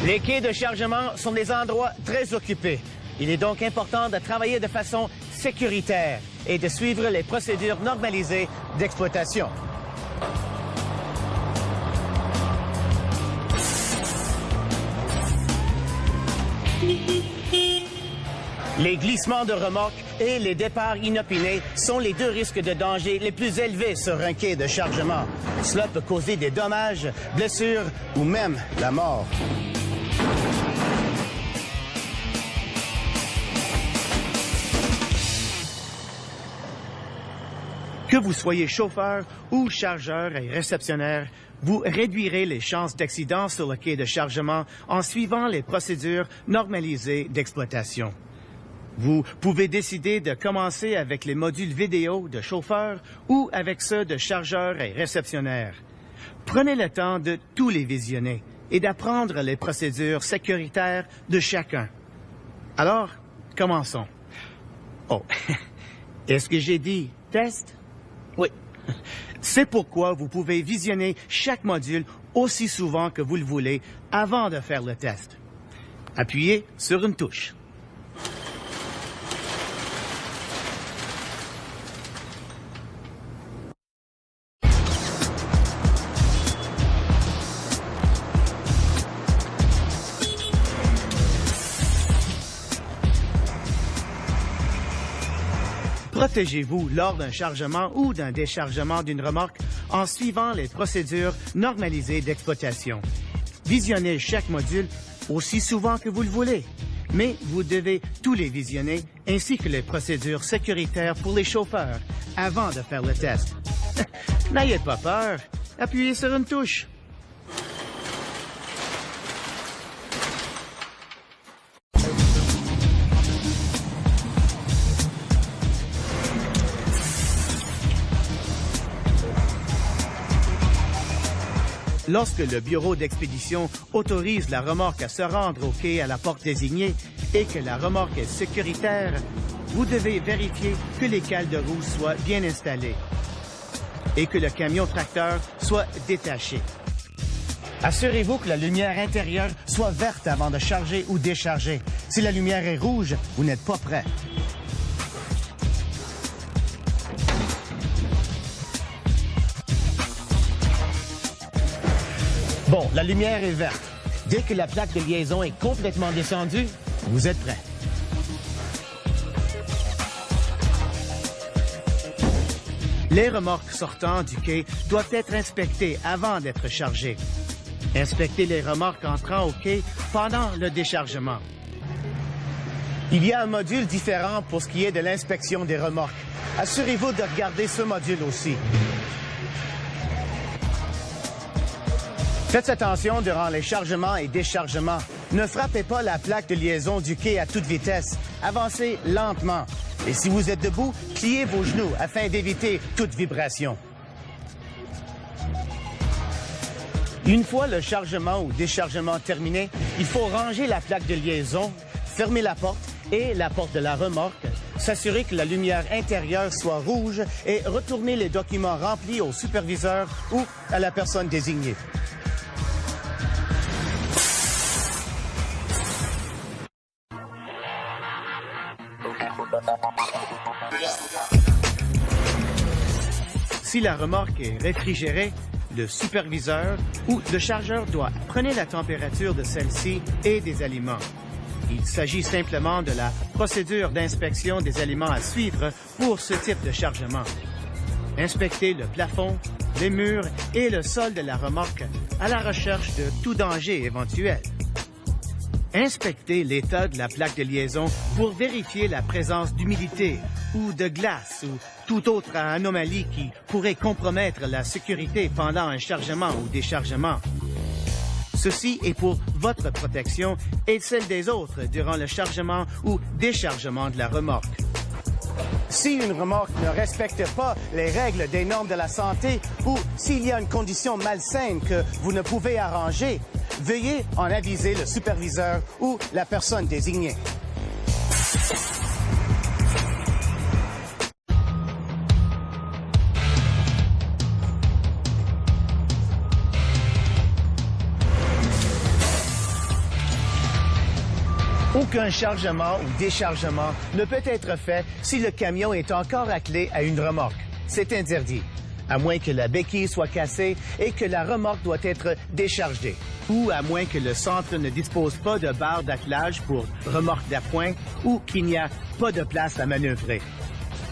Les quais de chargement sont des endroits très occupés. Il est donc important de travailler de façon sécuritaire et de suivre les procédures normalisées d'exploitation. Les glissements de remorques et les départs inopinés sont les deux risques de danger les plus élevés sur un quai de chargement. Cela peut causer des dommages, blessures ou même la mort. Que vous soyez chauffeur ou chargeur et réceptionnaire, vous réduirez les chances d'accident sur le quai de chargement en suivant les procédures normalisées d'exploitation. Vous pouvez décider de commencer avec les modules vidéo de chauffeur ou avec ceux de chargeur et réceptionnaire. Prenez le temps de tous les visionner et d'apprendre les procédures sécuritaires de chacun. Alors, commençons. Oh, est-ce que j'ai dit test? Oui. C'est pourquoi vous pouvez visionner chaque module aussi souvent que vous le voulez avant de faire le test. Appuyez sur une touche. Protégez-vous lors d'un chargement ou d'un déchargement d'une remorque en suivant les procédures normalisées d'exploitation. Visionnez chaque module aussi souvent que vous le voulez, mais vous devez tous les visionner ainsi que les procédures sécuritaires pour les chauffeurs avant de faire le test. N'ayez pas peur, appuyez sur une touche. Lorsque le bureau d'expédition autorise la remorque à se rendre au quai à la porte désignée et que la remorque est sécuritaire, vous devez vérifier que les cales de roue soient bien installées et que le camion-tracteur soit détaché. Assurez-vous que la lumière intérieure soit verte avant de charger ou décharger. Si la lumière est rouge, vous n'êtes pas prêt. Bon, la lumière est verte. Dès que la plaque de liaison est complètement descendue, vous êtes prêt. Les remorques sortant du quai doivent être inspectées avant d'être chargées. Inspectez les remorques entrant au quai pendant le déchargement. Il y a un module différent pour ce qui est de l'inspection des remorques. Assurez-vous de regarder ce module aussi. Faites attention durant les chargements et déchargements. Ne frappez pas la plaque de liaison du quai à toute vitesse. Avancez lentement. Et si vous êtes debout, pliez vos genoux afin d'éviter toute vibration. Une fois le chargement ou déchargement terminé, il faut ranger la plaque de liaison, fermer la porte et la porte de la remorque, s'assurer que la lumière intérieure soit rouge et retourner les documents remplis au superviseur ou à la personne désignée. Si la remorque est réfrigérée, le superviseur ou le chargeur doit prendre la température de celle-ci et des aliments. Il s'agit simplement de la procédure d'inspection des aliments à suivre pour ce type de chargement. Inspectez le plafond, les murs et le sol de la remorque à la recherche de tout danger éventuel. Inspectez l'état de la plaque de liaison pour vérifier la présence d'humidité ou de glace ou toute autre anomalie qui pourrait compromettre la sécurité pendant un chargement ou déchargement. Ceci est pour votre protection et celle des autres durant le chargement ou déchargement de la remorque. Si une remorque ne respecte pas les règles des normes de la santé ou s'il y a une condition malsaine que vous ne pouvez arranger, veuillez en aviser le superviseur ou la personne désignée. Aucun chargement ou déchargement ne peut être fait si le camion est encore attelé à une remorque. C'est interdit, à moins que la béquille soit cassée et que la remorque doit être déchargée, ou à moins que le centre ne dispose pas de barre d'attelage pour remorque d'appoint ou qu'il n'y a pas de place à manœuvrer.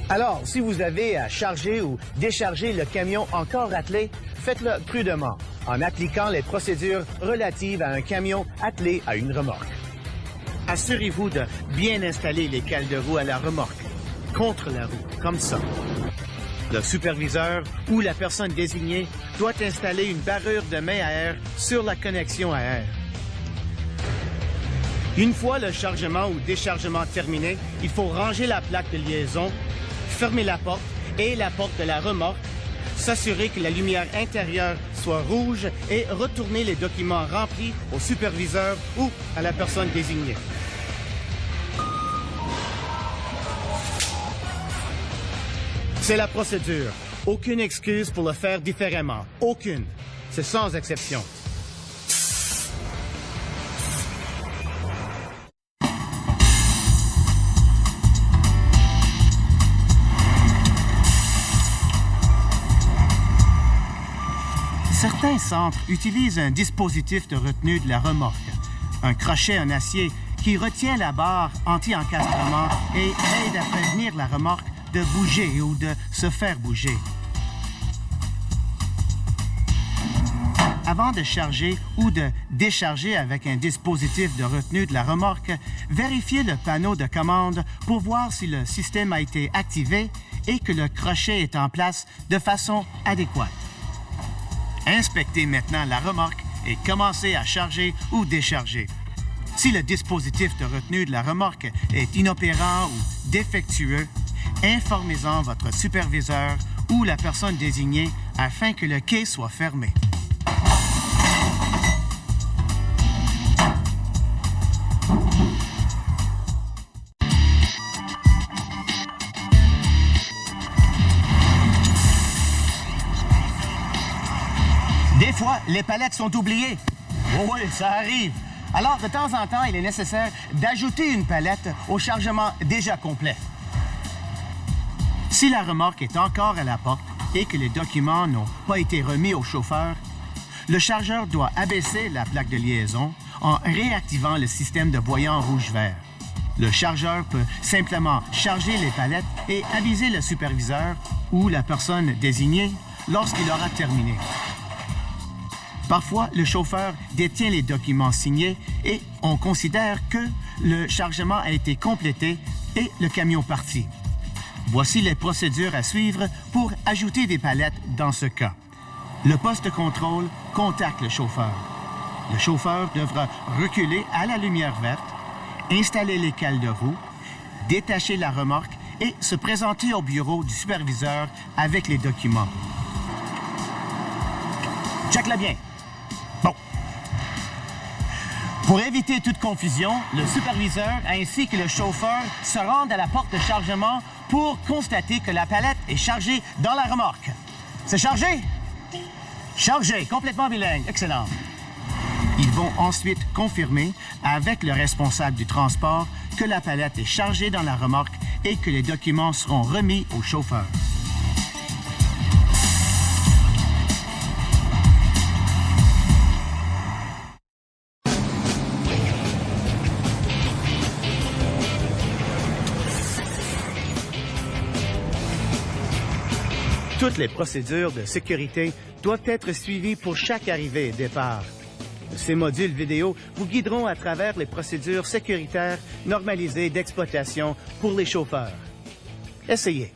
Alors, si vous avez à charger ou décharger le camion encore attelé, faites-le prudemment, en appliquant les procédures relatives à un camion attelé à une remorque. Assurez-vous de bien installer les cales de roue à la remorque, contre la roue, comme ça. Le superviseur ou la personne désignée doit installer une barrure de main à air sur la connexion à air. Une fois le chargement ou déchargement terminé, il faut ranger la plaque de liaison, fermer la porte et la porte de la remorque, s'assurer que la lumière intérieure soit rouge et retourner les documents remplis au superviseur ou à la personne désignée. C'est la procédure. Aucune excuse pour le faire différemment. Aucune. C'est sans exception. Certains centres utilisent un dispositif de retenue de la remorque, un crochet en acier qui retient la barre anti-encastrement et aide à prévenir la remorque de bouger ou de se faire bouger. Avant de charger ou de décharger avec un dispositif de retenue de la remorque, vérifiez le panneau de commande pour voir si le système a été activé et que le crochet est en place de façon adéquate. Inspectez maintenant la remorque et commencez à charger ou décharger. Si le dispositif de retenue de la remorque est inopérant ou défectueux, informez-en votre superviseur ou la personne désignée afin que le quai soit fermé. Des fois, les palettes sont oubliées. Oh oui, ça arrive. Alors, de temps en temps, il est nécessaire d'ajouter une palette au chargement déjà complet. Si la remorque est encore à la porte et que les documents n'ont pas été remis au chauffeur, le chargeur doit abaisser la plaque de liaison en réactivant le système de voyant rouge-vert. Le chargeur peut simplement charger les palettes et aviser le superviseur ou la personne désignée lorsqu'il aura terminé. Parfois, le chauffeur détient les documents signés et on considère que le chargement a été complété et le camion parti. Voici les procédures à suivre pour ajouter des palettes dans ce cas. Le poste de contrôle contacte le chauffeur. Le chauffeur devra reculer à la lumière verte, installer les cales de roue, détacher la remorque et se présenter au bureau du superviseur avec les documents. Check-la bien. Bon. Pour éviter toute confusion, le superviseur ainsi que le chauffeur se rendent à la porte de chargement pour constater que la palette est chargée dans la remorque. C'est chargé? Chargé, complètement bilingue. Excellent. Ils vont ensuite confirmer avec le responsable du transport que la palette est chargée dans la remorque et que les documents seront remis au chauffeur. Toutes les procédures de sécurité doivent être suivies pour chaque arrivée et départ. Ces modules vidéo vous guideront à travers les procédures sécuritaires normalisées d'exploitation pour les chauffeurs. Essayez.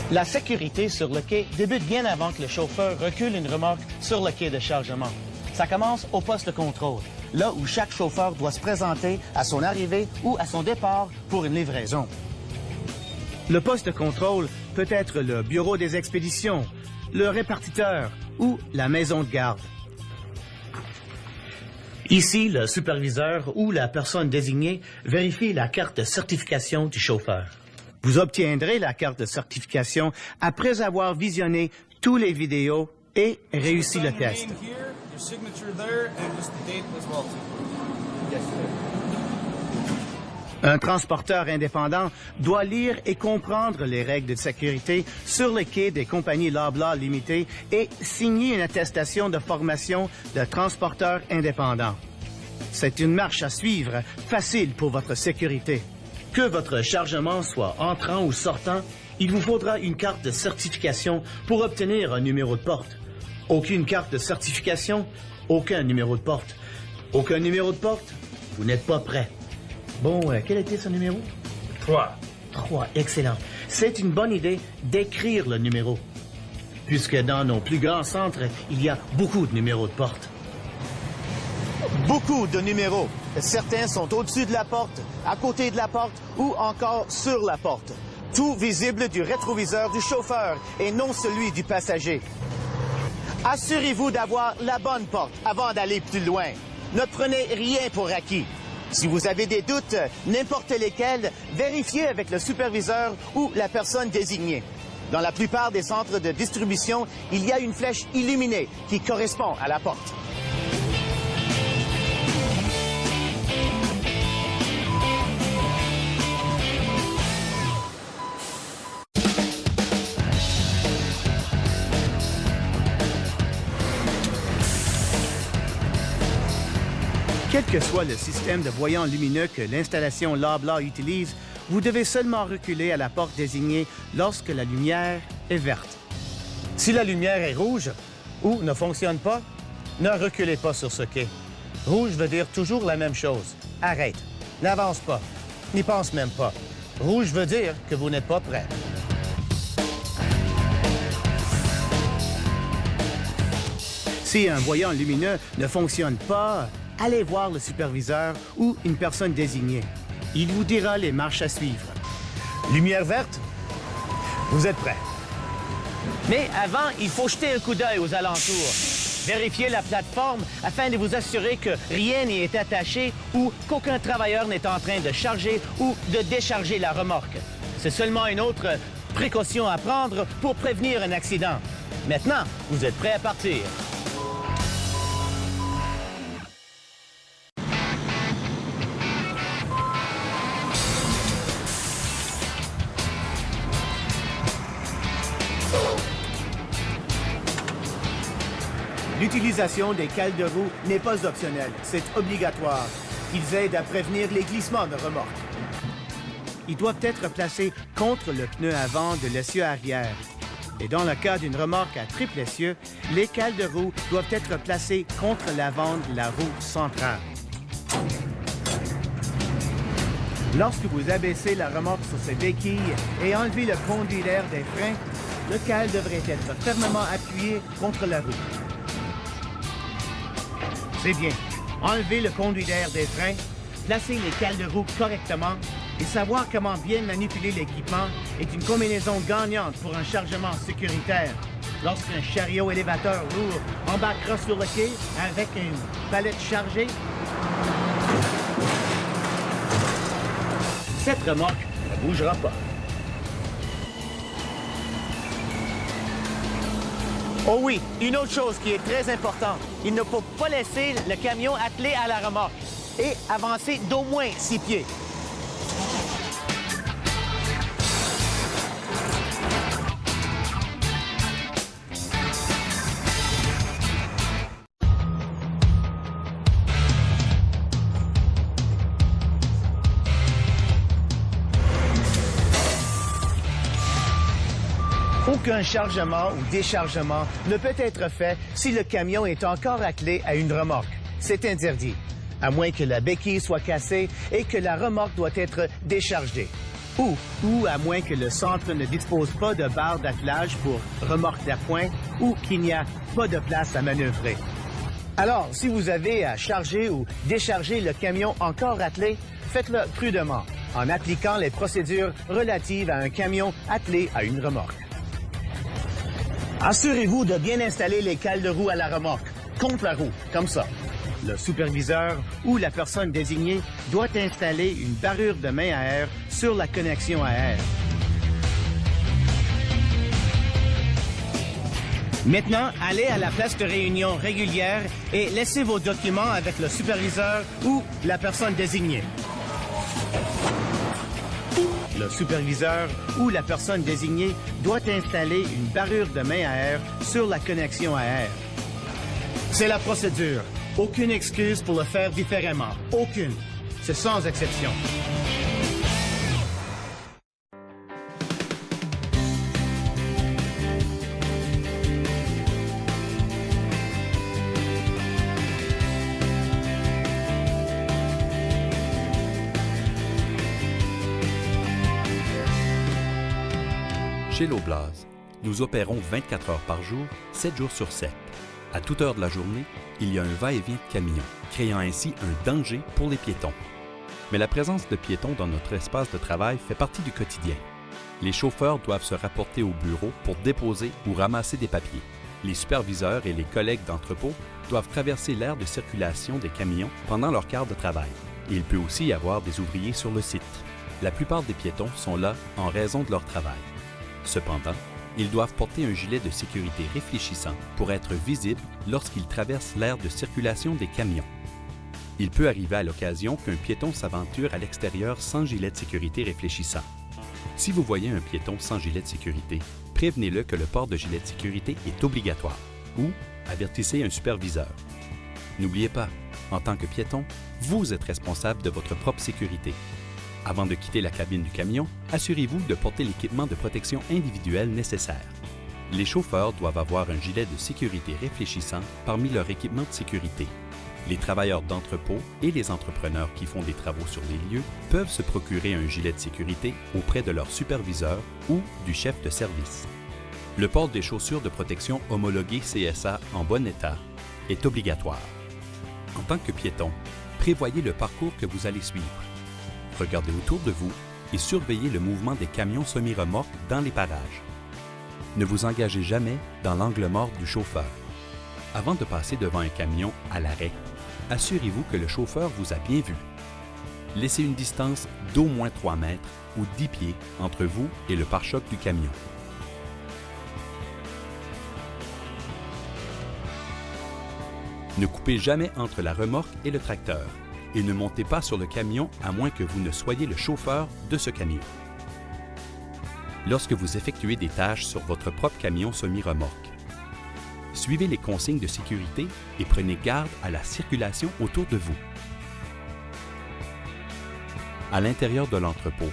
La sécurité sur le quai débute bien avant que le chauffeur recule une remorque sur le quai de chargement. Ça commence au poste de contrôle, là où chaque chauffeur doit se présenter à son arrivée ou à son départ pour une livraison. Le poste de contrôle peut être le bureau des expéditions, le répartiteur ou la maison de garde. Ici, le superviseur ou la personne désignée vérifie la carte de certification du chauffeur. Vous obtiendrez la carte de certification après avoir visionné tous les vidéos et réussi le test. Un transporteur indépendant doit lire et comprendre les règles de sécurité sur les quais des compagnies Loblaw limitées et signer une attestation de formation de transporteur indépendant. C'est une marche à suivre, facile pour votre sécurité. Que votre chargement soit entrant ou sortant, il vous faudra une carte de certification pour obtenir un numéro de porte. Aucune carte de certification, aucun numéro de porte. Aucun numéro de porte, vous n'êtes pas prêt. Bon, quel était ce numéro? 3. 3, excellent. C'est une bonne idée d'écrire le numéro, puisque dans nos plus grands centres, il y a beaucoup de numéros de porte. Beaucoup de numéros. Certains sont au-dessus de la porte, à côté de la porte ou encore sur la porte. Tout visible du rétroviseur du chauffeur et non celui du passager. Assurez-vous d'avoir la bonne porte avant d'aller plus loin. Ne prenez rien pour acquis. Si vous avez des doutes, n'importe lesquels, vérifiez avec le superviseur ou la personne désignée. Dans la plupart des centres de distribution, il y a une flèche illuminée qui correspond à la porte. Quel que soit le système de voyants lumineux que l'installation Loblaw utilise, vous devez seulement reculer à la porte désignée lorsque la lumière est verte. Si la lumière est rouge ou ne fonctionne pas, ne reculez pas sur ce quai. Rouge veut dire toujours la même chose. Arrête, n'avance pas, n'y pense même pas. Rouge veut dire que vous n'êtes pas prêt. Si un voyant lumineux ne fonctionne pas, allez voir le superviseur ou une personne désignée. Il vous dira les marches à suivre. Lumière verte, vous êtes prêt. Mais avant, il faut jeter un coup d'œil aux alentours. Vérifiez la plateforme afin de vous assurer que rien n'y est attaché ou qu'aucun travailleur n'est en train de charger ou de décharger la remorque. C'est seulement une autre précaution à prendre pour prévenir un accident. Maintenant, vous êtes prêt à partir. L'utilisation des cales de roue n'est pas optionnelle, c'est obligatoire. Ils aident à prévenir les glissements de remorque. Ils doivent être placés contre le pneu avant de l'essieu arrière. Et dans le cas d'une remorque à triple essieu, les cales de roue doivent être placées contre l'avant de la roue centrale. Lorsque vous abaissez la remorque sur ses béquilles et enlevez le conduit d'air des freins, le cale devrait être fermement appuyé contre la roue. C'est bien. Enlevez le conduit d'air des freins, placez les cales de roue correctement et savoir comment bien manipuler l'équipement est une combinaison gagnante pour un chargement sécuritaire. Lorsqu'un chariot élévateur lourd embarquera sur le quai avec une palette chargée, cette remorque ne bougera pas. Oh oui, une autre chose qui est très importante, il ne faut pas laisser le camion attelé à la remorque et avancer d'au moins 6 pieds. Aucun chargement ou déchargement ne peut être fait si le camion est encore attelé à une remorque. C'est interdit, à moins que la béquille soit cassée et que la remorque doit être déchargée. Ou à moins que le centre ne dispose pas de barre d'attelage pour remorque d'appoint ou qu'il n'y a pas de place à manœuvrer. Alors, si vous avez à charger ou décharger le camion encore attelé, faites-le prudemment, en appliquant les procédures relatives à un camion attelé à une remorque. Assurez-vous de bien installer les cales de roue à la remorque, contre la roue, comme ça. Le superviseur ou la personne désignée doit installer une barrure de main à air sur la connexion à air. Maintenant, allez à la place de réunion régulière et laissez vos documents avec le superviseur ou la personne désignée. Le superviseur ou la personne désignée doit installer une barrure de main à air sur la connexion à air. C'est la procédure. Aucune excuse pour le faire différemment. Aucune. C'est sans exception. Chez Loblaws, nous opérons 24 heures par jour, 7 jours sur 7. À toute heure de la journée, il y a un va-et-vient de camions, créant ainsi un danger pour les piétons. Mais la présence de piétons dans notre espace de travail fait partie du quotidien. Les chauffeurs doivent se rapporter au bureau pour déposer ou ramasser des papiers. Les superviseurs et les collègues d'entrepôt doivent traverser l'aire de circulation des camions pendant leur quart de travail. Et il peut aussi y avoir des ouvriers sur le site. La plupart des piétons sont là en raison de leur travail. Cependant, ils doivent porter un gilet de sécurité réfléchissant pour être visibles lorsqu'ils traversent l'aire de circulation des camions. Il peut arriver à l'occasion qu'un piéton s'aventure à l'extérieur sans gilet de sécurité réfléchissant. Si vous voyez un piéton sans gilet de sécurité, prévenez-le que le port de gilet de sécurité est obligatoire ou avertissez un superviseur. N'oubliez pas, en tant que piéton, vous êtes responsable de votre propre sécurité. Avant de quitter la cabine du camion, assurez-vous de porter l'équipement de protection individuelle nécessaire. Les chauffeurs doivent avoir un gilet de sécurité réfléchissant parmi leur équipement de sécurité. Les travailleurs d'entrepôt et les entrepreneurs qui font des travaux sur les lieux peuvent se procurer un gilet de sécurité auprès de leur superviseur ou du chef de service. Le port des chaussures de protection homologuées CSA en bon état est obligatoire. En tant que piéton, prévoyez le parcours que vous allez suivre. Regardez autour de vous et surveillez le mouvement des camions semi-remorques dans les parages. Ne vous engagez jamais dans l'angle mort du chauffeur. Avant de passer devant un camion à l'arrêt, assurez-vous que le chauffeur vous a bien vu. Laissez une distance d'au moins 3 mètres ou 10 pieds entre vous et le pare-choc du camion. Ne coupez jamais entre la remorque et le tracteur. Et ne montez pas sur le camion à moins que vous ne soyez le chauffeur de ce camion. Lorsque vous effectuez des tâches sur votre propre camion semi-remorque, suivez les consignes de sécurité et prenez garde à la circulation autour de vous. À l'intérieur de l'entrepôt,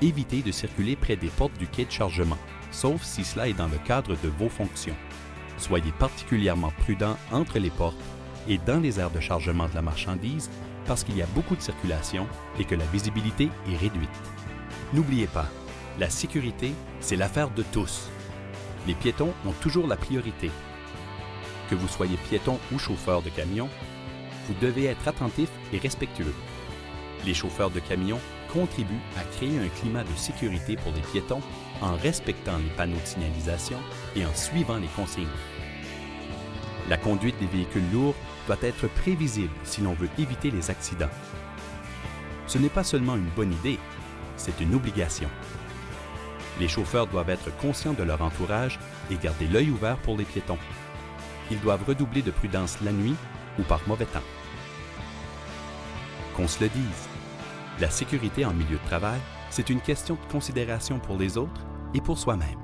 évitez de circuler près des portes du quai de chargement, sauf si cela est dans le cadre de vos fonctions. Soyez particulièrement prudent entre les portes et dans les aires de chargement de la marchandise parce qu'il y a beaucoup de circulation et que la visibilité est réduite. N'oubliez pas, la sécurité, c'est l'affaire de tous. Les piétons ont toujours la priorité. Que vous soyez piéton ou chauffeur de camion, vous devez être attentif et respectueux. Les chauffeurs de camions contribuent à créer un climat de sécurité pour les piétons en respectant les panneaux de signalisation et en suivant les consignes. La conduite des véhicules lourds doit être prévisible si l'on veut éviter les accidents. Ce n'est pas seulement une bonne idée, c'est une obligation. Les chauffeurs doivent être conscients de leur entourage et garder l'œil ouvert pour les piétons. Ils doivent redoubler de prudence la nuit ou par mauvais temps. Qu'on se le dise, la sécurité en milieu de travail, c'est une question de considération pour les autres et pour soi-même.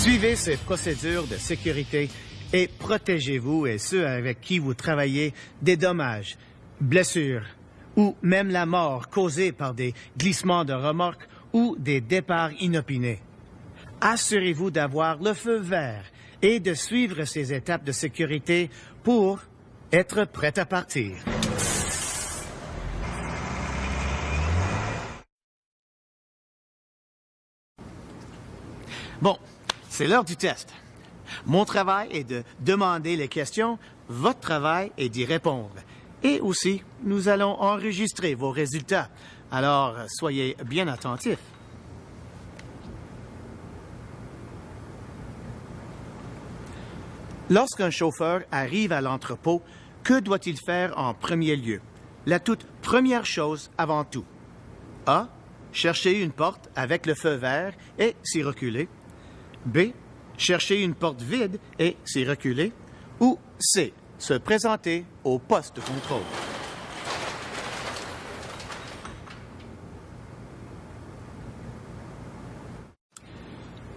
Suivez ces procédures de sécurité et protégez-vous et ceux avec qui vous travaillez des dommages, blessures ou même la mort causée par des glissements de remorque ou des départs inopinés. Assurez-vous d'avoir le feu vert et de suivre ces étapes de sécurité pour être prêt à partir. Bon, c'est l'heure du test. Mon travail est de demander les questions, votre travail est d'y répondre. Et aussi, nous allons enregistrer vos résultats. Alors, soyez bien attentifs. Lorsqu'un chauffeur arrive à l'entrepôt, que doit-il faire en premier lieu? La toute première chose avant tout. A. Chercher une porte avec le feu vert et s'y reculer. B. Chercher une porte vide et s'y reculer. Ou C. Se présenter au poste de contrôle.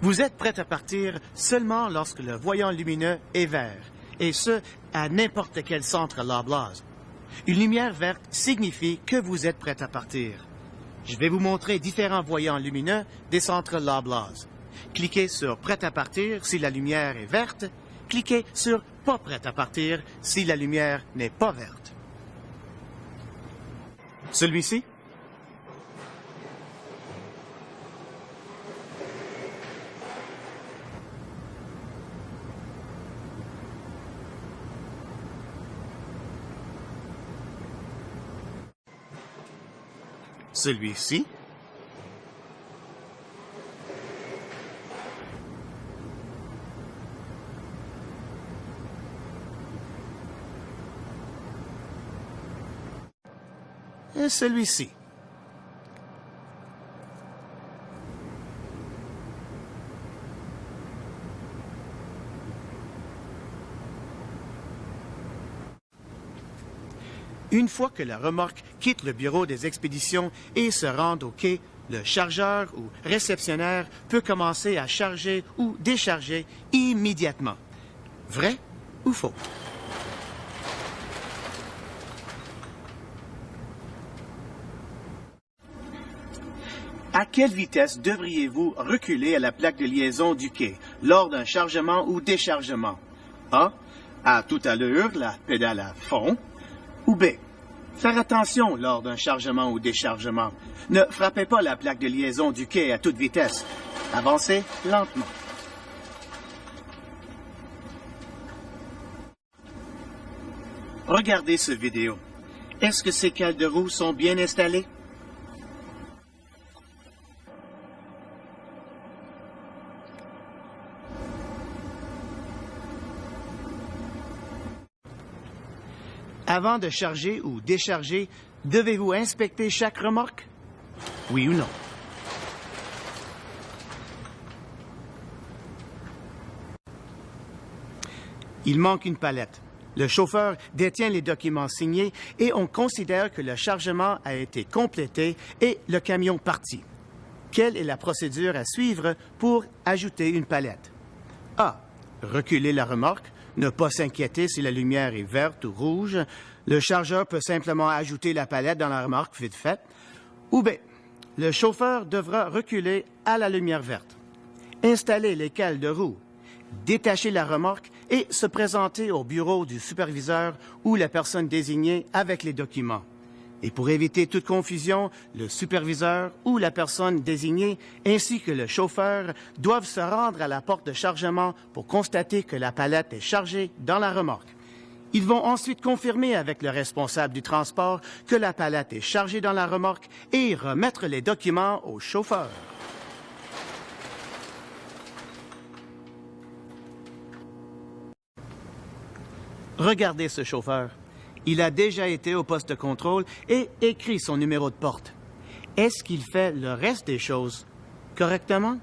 Vous êtes prêt à partir seulement lorsque le voyant lumineux est vert, et ce, à n'importe quel centre Loblaws. Une lumière verte signifie que vous êtes prêt à partir. Je vais vous montrer différents voyants lumineux des centres Loblaws. Cliquez sur « Prêt à partir » si la lumière est verte. Cliquez sur « Pas prêt à partir » si la lumière n'est pas verte. Celui-ci? Celui-ci? Et celui-ci. Une fois que la remorque quitte le bureau des expéditions et se rend au quai, le chargeur ou réceptionnaire peut commencer à charger ou décharger immédiatement. Vrai ou faux? À quelle vitesse devriez-vous reculer à la plaque de liaison du quai lors d'un chargement ou déchargement? A. À toute allure, la pédale à fond. Ou B. Faire attention lors d'un chargement ou déchargement. Ne frappez pas la plaque de liaison du quai à toute vitesse. Avancez lentement. Regardez cette vidéo. Est-ce que ces cales de roue sont bien installées? Avant de charger ou décharger, devez-vous inspecter chaque remorque? Oui ou non? Il manque une palette. Le chauffeur détient les documents signés et on considère que le chargement a été complété et le camion parti. Quelle est la procédure à suivre pour ajouter une palette? A. Reculer la remorque. Ne pas s'inquiéter si la lumière est verte ou rouge. Le chargeur peut simplement ajouter la palette dans la remorque vite fait. Ou B. Le chauffeur devra reculer à la lumière verte. Installer les cales de roue. Détacher la remorque et se présenter au bureau du superviseur ou la personne désignée avec les documents. Et pour éviter toute confusion, le superviseur ou la personne désignée ainsi que le chauffeur doivent se rendre à la porte de chargement pour constater que la palette est chargée dans la remorque. Ils vont ensuite confirmer avec le responsable du transport que la palette est chargée dans la remorque et remettre les documents au chauffeur. Regardez ce chauffeur. Il a déjà été au poste de contrôle et écrit son numéro de porte. Est-ce qu'il fait le reste des choses correctement?